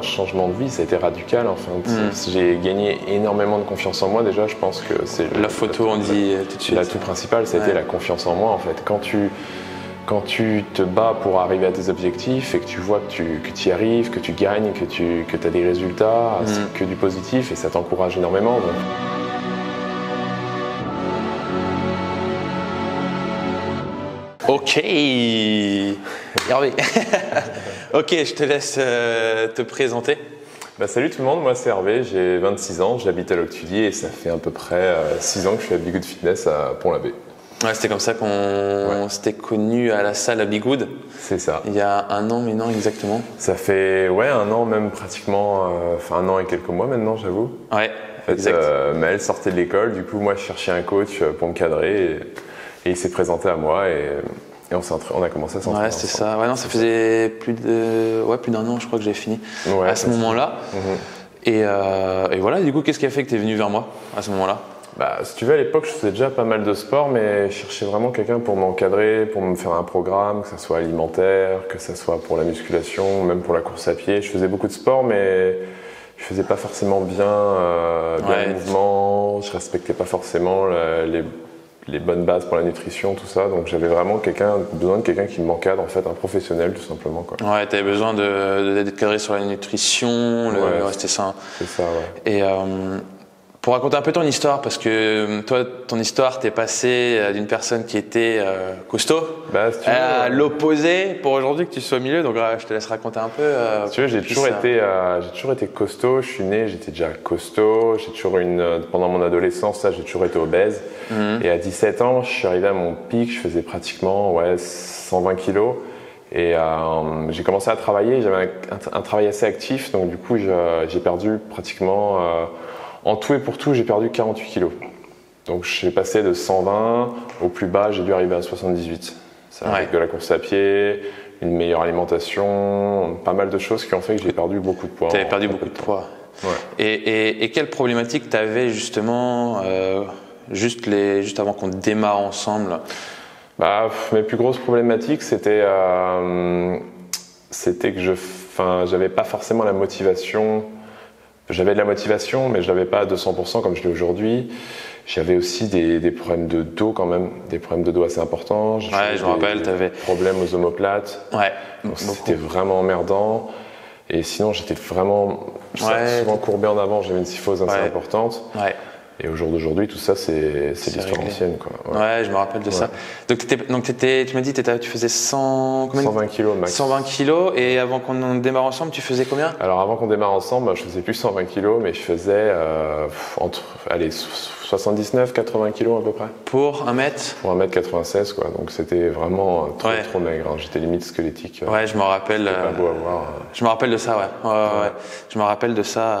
Un changement de vie, ça a été radical. Enfin, j'ai gagné énormément de confiance en moi. Déjà, je pense que c'est la photo, on dit tout de suite. L'atout principal, ça a été la confiance en moi. En fait, quand tu te bats pour arriver à tes objectifs et que tu vois que tu y arrives, que tu gagnes, que tu as des résultats, c'est que du positif et ça t'encourage énormément. Donc. Ok, Hervé. Ok, je te laisse te présenter. Salut tout le monde, moi c'est Hervé, j'ai 26 ans, j'habite à Loctudy et ça fait à peu près 6 ans que je suis à Be Good Fitness à Pont-l'Abbé. Ouais, c'était comme ça qu'on s'était connus à la salle à Be Good. C'est ça. Il y a un an, mais non exactement. Ça fait un an même pratiquement, un an et quelques mois maintenant j'avoue. Ouais, en fait, exact. Maël sortait de l'école, du coup moi je cherchais un coach pour me cadrer et il s'est présenté à moi et on a commencé à s'entraîner. Ouais, c'est ça. Ouais, non, ça faisait plus d'un an, je crois que j'ai fini à ce moment-là. Et voilà, du coup, qu'est-ce qui a fait que tu es venu vers moi à ce moment-là? Si tu veux, à l'époque, je faisais déjà pas mal de sport, mais je cherchais vraiment quelqu'un pour m'encadrer, pour me faire un programme, que ça soit alimentaire, que ça soit pour la musculation, même pour la course à pied. Je faisais beaucoup de sport, mais je faisais pas forcément bien le mouvement, je respectais pas forcément les bonnes bases pour la nutrition, tout ça. Donc j'avais vraiment besoin de quelqu'un qui m'encadre, en fait, un professionnel tout simplement, quoi. Ouais, tu avais besoin d'être cadré sur la nutrition, c'était ça. C'est ça, ouais. Et pour raconter un peu ton histoire, parce que toi, ton histoire, t'es passé d'une personne qui était costaud à l'opposé pour aujourd'hui que tu sois au milieu. Donc je te laisse raconter un peu. Si tu veux, j'ai toujours été costaud. Je suis né, j'étais déjà costaud. Pendant mon adolescence, j'ai toujours été obèse. Et à 17 ans, je suis arrivé à mon pic. Je faisais pratiquement 120 kilos. Et j'ai commencé à travailler. J'avais un travail assez actif. Donc du coup, j'ai perdu pratiquement... en tout et pour tout, j'ai perdu 48 kilos. Donc j'ai passé de 120 au plus bas, j'ai dû arriver à 78. Ça avec de la course à pied, une meilleure alimentation, pas mal de choses qui ont fait que j'ai perdu beaucoup de poids. Tu avais perdu beaucoup de poids. Ouais. Et quelle problématique tu avais justement juste avant qu'on démarre ensemble? Mes plus grosses problématiques, c'était que j'avais pas forcément la motivation. J'avais de la motivation, mais je l'avais pas à 200% comme je l'ai aujourd'hui. J'avais aussi des problèmes de dos quand même, des problèmes de dos assez importants. Je me rappelle, tu avais des problèmes aux omoplates. Ouais. Donc c'était vraiment emmerdant. Et sinon, j'étais vraiment souvent courbé en avant. J'avais une syphose assez importante. Ouais. Et au jour d'aujourd'hui, tout ça, c'est l'histoire ancienne, quoi. Ouais, je me rappelle de ça. Donc tu m'as dit, tu faisais 120 kilos max. 120 kilos, et avant qu'on démarre ensemble, tu faisais combien? Alors avant qu'on démarre ensemble, je faisais plus 120 kilos, mais je faisais entre 79, 80 kilos à peu près. Pour 1 mètre? Pour 1m96, quoi. Donc c'était vraiment trop maigre. Hein. J'étais limite squelettique. Ouais, je me rappelle. Pas beau à voir. Je me rappelle de ça, ouais. Je me rappelle de ça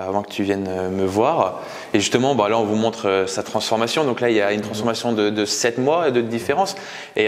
avant que tu viennes me voir. Et justement, là, on vous montre sa transformation. Donc là, il y a une transformation de 7 mois de différence. Et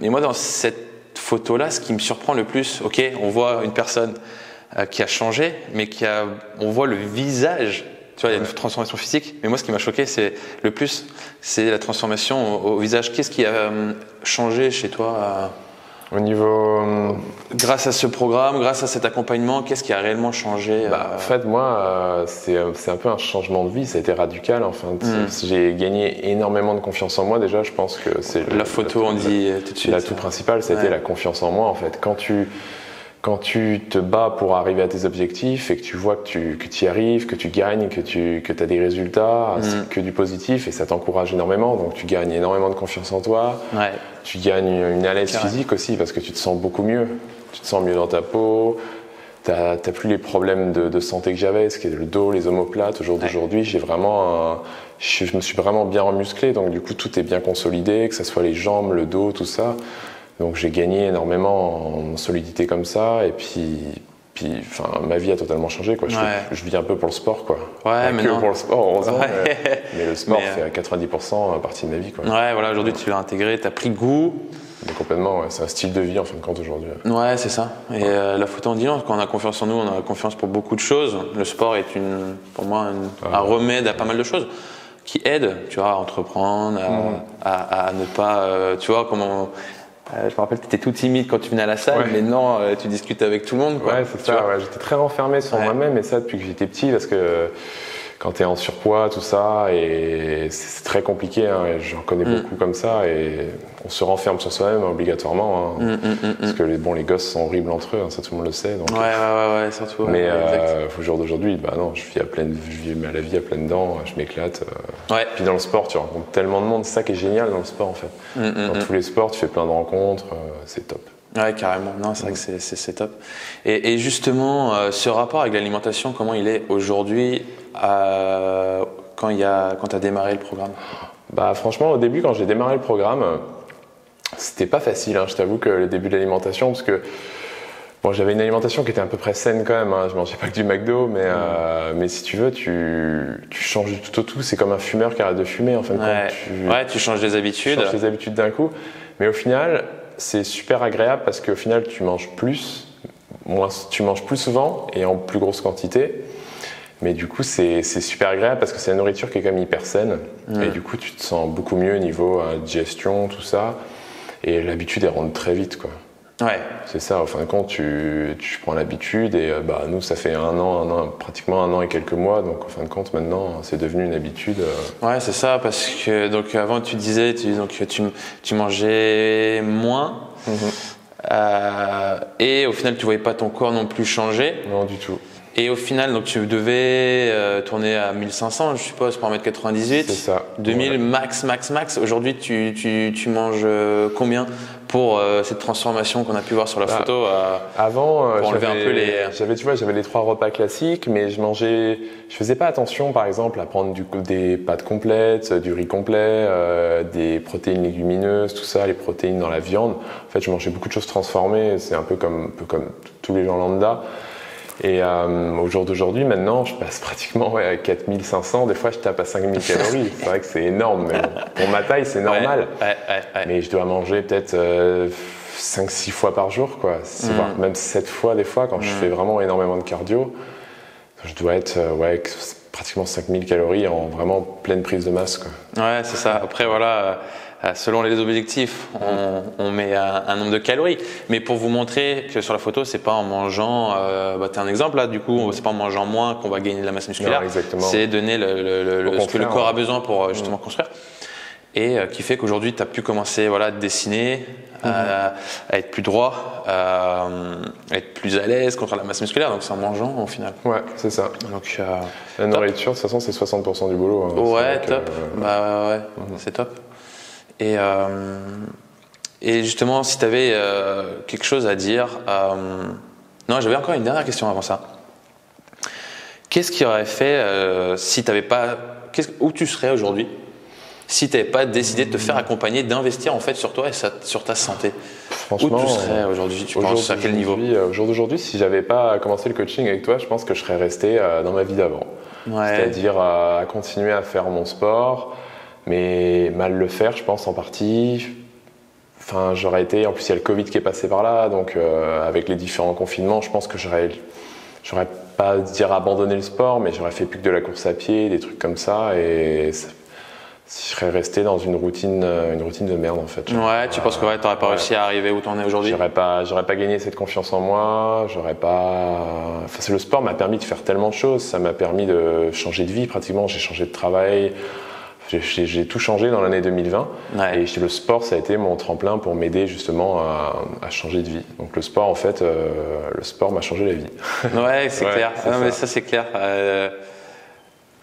moi, dans cette photo-là, ce qui me surprend le plus, on voit une personne qui a changé, mais on voit le visage. Tu vois, il y a une transformation physique. Mais moi, ce qui m'a choqué, c'est la transformation au visage. Qu'est-ce qui a changé chez toi au niveau... grâce à ce programme, grâce à cet accompagnement, qu'est-ce qui a réellement changé En fait, moi, c'est un peu un changement de vie. Ça a été radical. Enfin, j'ai gagné énormément de confiance en moi. Déjà, je pense que c'est la photo, on dit tout de suite. L'atout principal, ça a été la confiance en moi. En fait, quand tu te bats pour arriver à tes objectifs et que tu vois que tu y arrives, que tu gagnes, que tu as des résultats, c'est que du positif et ça t'encourage énormément. Donc tu gagnes énormément de confiance en toi. Ouais. Tu gagnes une à-l'aise physique aussi parce que tu te sens beaucoup mieux. Tu te sens mieux dans ta peau. T'as plus les problèmes de santé que j'avais, ce qui est le dos, les omoplates. Au jour d'aujourd'hui, je me suis vraiment bien remusclé. Donc du coup, tout est bien consolidé, que ce soit les jambes, le dos, tout ça. Donc j'ai gagné énormément en solidité comme ça et puis ma vie a totalement changé, quoi. Je vis un peu pour le sport, quoi. Ouais, mais pour le sport, heureusement, mais le sport fait à 90% partie de ma vie, quoi. Ouais, voilà, aujourd'hui tu l'as intégré, tu as pris goût. Mais complètement, c'est un style de vie en fin de compte aujourd'hui. Ouais, c'est ça. Et la photo en dit non, quand on a confiance en nous, on a confiance pour beaucoup de choses. Le sport est pour moi un remède à pas mal de choses qui aide, tu vois, à entreprendre, à ne pas, tu vois, comment Je me rappelle que tu étais tout timide quand tu venais à la salle, mais non, tu discutais avec tout le monde, quoi. Ouais, c'est ça. Ouais. J'étais très renfermé sur moi-même, et ça depuis que j'étais petit, parce que quand tu es en surpoids, tout ça, et c'est très compliqué, hein, et j'en connais beaucoup comme ça, et on se renferme sur soi-même obligatoirement, hein, parce que les gosses sont horribles entre eux, hein, ça tout le monde le sait. Donc, ouais, surtout. Mais au jour d'aujourd'hui, non, je vis la vie à pleines dents, je m'éclate. Puis dans le sport, tu rencontres tellement de monde, c'est ça qui est génial dans le sport en fait. Dans tous les sports, tu fais plein de rencontres, c'est top. Ouais, carrément. Non, c'est vrai que c'est top. Et justement, ce rapport avec l'alimentation, comment il est aujourd'hui quand tu as démarré le programme? Franchement, au début, quand j'ai démarré le programme, c'était pas facile. Hein, je t'avoue que le début de l'alimentation, parce que j'avais une alimentation qui était à peu près saine quand même. Hein, je mangeais pas que du McDo, mais si tu veux, tu changes du tout au tout. C'est comme un fumeur qui arrête de fumer en fin de compte. Tu changes les habitudes. Tu changes les habitudes d'un coup, mais au final, c'est super agréable parce qu'au final, tu manges plus souvent et en plus grosse quantité. Mais du coup, c'est super agréable parce que c'est la nourriture qui est quand même hyper saine. Et du coup, tu te sens beaucoup mieux au niveau digestion, tout ça. Et l'habitude, elle rentre très vite, quoi. Ouais. C'est ça, en fin de compte, tu prends l'habitude. Et nous, ça fait pratiquement un an et quelques mois. Donc, en fin de compte, maintenant, c'est devenu une habitude. Ouais, c'est ça. Parce que donc, avant, tu disais que tu mangeais moins. Et au final, tu voyais pas ton corps non plus changer. Non, du tout. Et au final, donc tu devais tourner à 1500, je suppose, pour 1m98. C'est ça. 2000 max. Aujourd'hui, tu manges combien pour cette transformation qu'on a pu voir sur la photo Avant, pour enlever un peu j'avais les 3 repas classiques, mais je faisais pas attention, par exemple, à prendre des pâtes complètes, du riz complet, des protéines légumineuses, tout ça, les protéines dans la viande. En fait, je mangeais beaucoup de choses transformées. C'est un peu comme tous les gens lambda. Et au jour d'aujourd'hui, maintenant, je passe pratiquement à 4500. Des fois, je tape à 5000 calories. C'est vrai que c'est énorme, mais pour ma taille, c'est normal. Mais je dois manger peut-être 5-6 fois par jour, quoi. Voire même 7 fois des fois, quand je fais vraiment énormément de cardio. Je dois être pratiquement 5000 calories en vraiment pleine prise de masse, quoi. Ouais, c'est ça. Après, voilà... selon les objectifs, on met un nombre de calories. Mais pour vous montrer que sur la photo, c'est pas en mangeant, t'as un exemple là, du coup, c'est pas en mangeant moins qu'on va gagner de la masse musculaire. Non, exactement. C'est donner ce que le corps a besoin pour justement construire. Et qui fait qu'aujourd'hui, tu as pu commencer à te dessiner, à être plus droit, à être plus à l'aise contre la masse musculaire. Donc c'est en mangeant au final. Ouais, c'est ça. Donc, la nourriture, de toute façon, c'est 60% du boulot. Hein. Ouais, top. C'est top. Et justement, si tu avais quelque chose à dire... Non, j'avais encore une dernière question avant ça. Qu'est-ce qui aurait fait si tu n'avais pas... Où tu serais aujourd'hui si tu n'avais pas décidé de te faire accompagner, d'investir en fait sur toi et sur ta santé? Franchement, où tu serais aujourd'hui? Tu penses à quel niveau? Au jour d'aujourd'hui, si j'avais pas commencé le coaching avec toi, je pense que je serais resté dans ma vie d'avant. C'est-à-dire à continuer à faire mon sport, mais mal le faire, je pense en partie. Enfin, j'aurais été. En plus, il y a le Covid qui est passé par là, donc avec les différents confinements, je pense que j'aurais pas dire abandonné le sport, mais j'aurais fait plus que de la course à pied, des trucs comme ça, et je serais resté dans une routine de merde en fait. Ouais, tu penses que t'aurais pas réussi à arriver où t'en es aujourd'hui? J'aurais pas gagné cette confiance en moi, le sport m'a permis de faire tellement de choses, ça m'a permis de changer de vie pratiquement, j'ai changé de travail, j'ai tout changé dans l'année 2020 et le sport ça a été mon tremplin pour m'aider justement à changer de vie. Donc le sport en fait, le sport m'a changé la vie. Ouais, c'est clair. Mais ça c'est clair.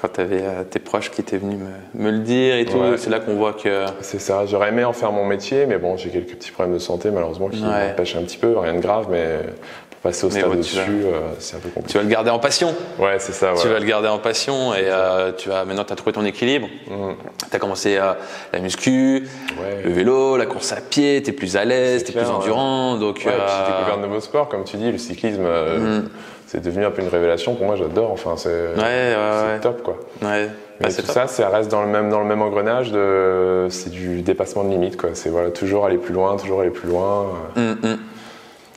Quand tu avais tes proches qui étaient venus me le dire et tout, c'est là qu'on voit que... C'est ça, j'aurais aimé en faire mon métier, mais bon, j'ai quelques petits problèmes de santé malheureusement qui m'empêchent un petit peu, rien de grave, mais pour passer au stade au-dessus, c'est un peu compliqué. Tu vas le garder en passion. Ouais, c'est ça. Tu vas le garder en passion et maintenant tu as trouvé ton équilibre. Tu as commencé la muscu, le vélo, la course à pied, tu es plus à l'aise, tu es plus endurant. Donc, j'ai découvert de nouveaux sports, comme tu dis, le cyclisme... C'est devenu un peu une révélation pour moi, j'adore. Enfin, c'est top quoi. Ouais. Mais tout ça, ça reste dans le même engrenage c'est du dépassement de limite quoi. C'est toujours aller plus loin,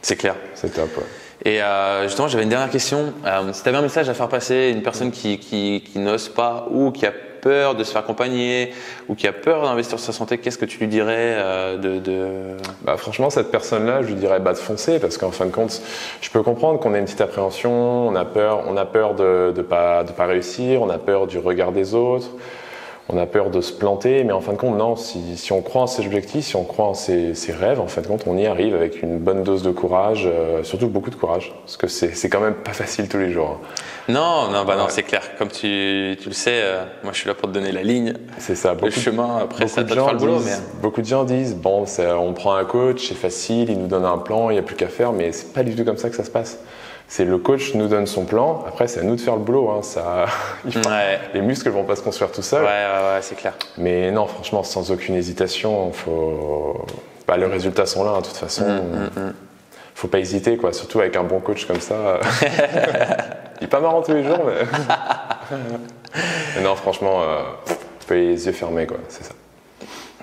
C'est clair. C'est top. Ouais. Et justement, j'avais une dernière question. Si tu avais un message à faire passer à une personne qui n'ose pas ou qui a peur de se faire accompagner ou qui a peur d'investir sur sa santé, qu'est-ce que tu lui dirais Bah, franchement, cette personne-là, je lui dirais de foncer parce qu'en fin de compte, je peux comprendre qu'on a une petite appréhension, on a peur de pas réussir, on a peur du regard des autres. On a peur de se planter, mais en fin de compte, non, si on croit en ses objectifs, si on croit en ses rêves, en fin de compte, on y arrive avec une bonne dose de courage, surtout beaucoup de courage, parce que c'est quand même pas facile tous les jours. Non, c'est clair. Comme tu le sais, moi je suis là pour te donner la ligne. C'est ça. Le chemin, après ça, tu feras le boulot. Beaucoup de gens disent, bon, on prend un coach, c'est facile, il nous donne un plan, il n'y a plus qu'à faire, mais c'est pas du tout comme ça que ça se passe. C'est le coach nous donne son plan, après c'est à nous de faire le boulot. Hein. Les muscles vont pas se construire tout seuls. Ouais, c'est clair. Mais non, franchement, sans aucune hésitation, les résultats sont là, hein, de toute façon. Faut pas hésiter, quoi. Surtout avec un bon coach comme ça. Il est pas marrant tous les jours, mais non, franchement, faut les yeux fermés, quoi. C'est ça.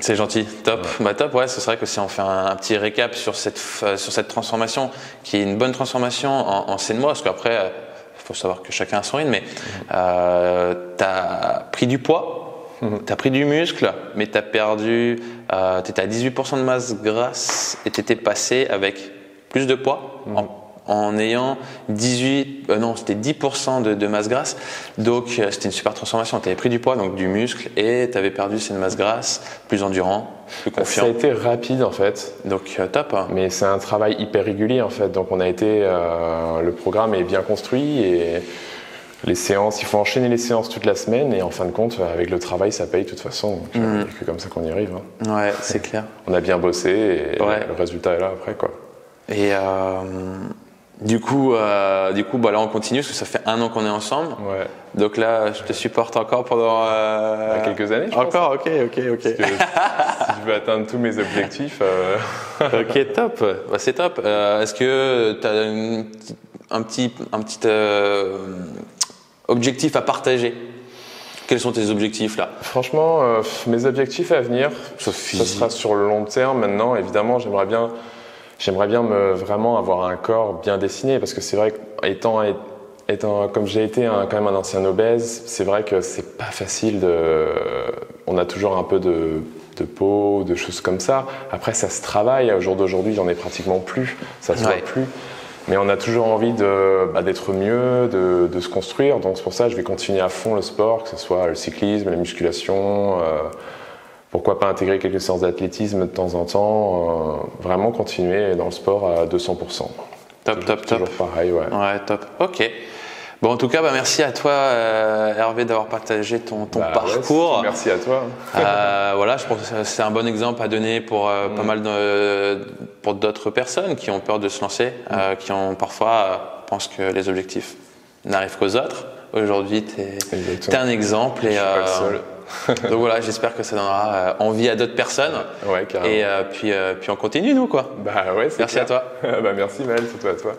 C'est gentil, top. Ouais. Top, ouais, c'est vrai que si on fait un petit récap sur cette transformation, qui est une bonne transformation en 7 mois, parce qu'après, il faut savoir que chacun a son rythme, mais tu as pris du poids, tu as pris du muscle, mais tu as perdu, tu étais à 18% de masse grasse et tu étais passé avec plus de poids en ayant 10% de masse grasse. Donc c'était une super transformation. Tu avais pris du poids, donc du muscle, et tu avais perdu cette masse grasse, plus endurant, plus confiant. Ça a été rapide en fait. Donc top. Mais c'est un travail hyper régulier en fait. Donc le programme est bien construit et les séances, il faut enchaîner les séances toute la semaine et en fin de compte, avec le travail, ça paye de toute façon. Donc c'est comme ça qu'on y arrive. Hein. Ouais, c'est clair. On a bien bossé et le résultat est là après, quoi. Et du coup, là on continue parce que ça fait 1 an qu'on est ensemble. Ouais. Donc là, je te supporte encore pendant quelques années. Encore, ok. Parce que si je veux atteindre tous mes objectifs. Ok, top. Bah, c'est top. Est-ce que tu as un petit objectif à partager? Quels sont tes objectifs là? Franchement, mes objectifs à venir, ça sera sur le long terme. Maintenant, évidemment, j'aimerais bien vraiment avoir un corps bien dessiné parce que c'est vrai qu'étant comme j'ai été quand même un ancien obèse, c'est vrai que c'est pas facile on a toujours un peu de peau, de choses comme ça. Après, ça se travaille. Au jour d'aujourd'hui, j'en ai pratiquement plus. Ça se voit plus. Mais on a toujours envie d'être mieux, de se construire. Donc c'est pour ça que je vais continuer à fond le sport, que ce soit le cyclisme, la musculation. Pourquoi pas intégrer quelques séances d'athlétisme de temps en temps, vraiment continuer dans le sport à 200%. Top. Toujours pareil, ouais. Ouais, top. Ok. Bon, en tout cas, merci à toi, Hervé, d'avoir partagé ton parcours. Ouais, merci à toi. Je pense que c'est un bon exemple à donner pour pas mal pour d'autres personnes qui ont peur de se lancer, qui ont parfois pensent que les objectifs n'arrivent qu'aux autres. Aujourd'hui, t'es un exemple et je suis pas le seul. Donc voilà, j'espère que ça donnera envie à d'autres personnes. Ouais, carrément. Et puis on continue nous, quoi. Bah ouais, c'est merci clair. À toi. Merci Maël, surtout à toi.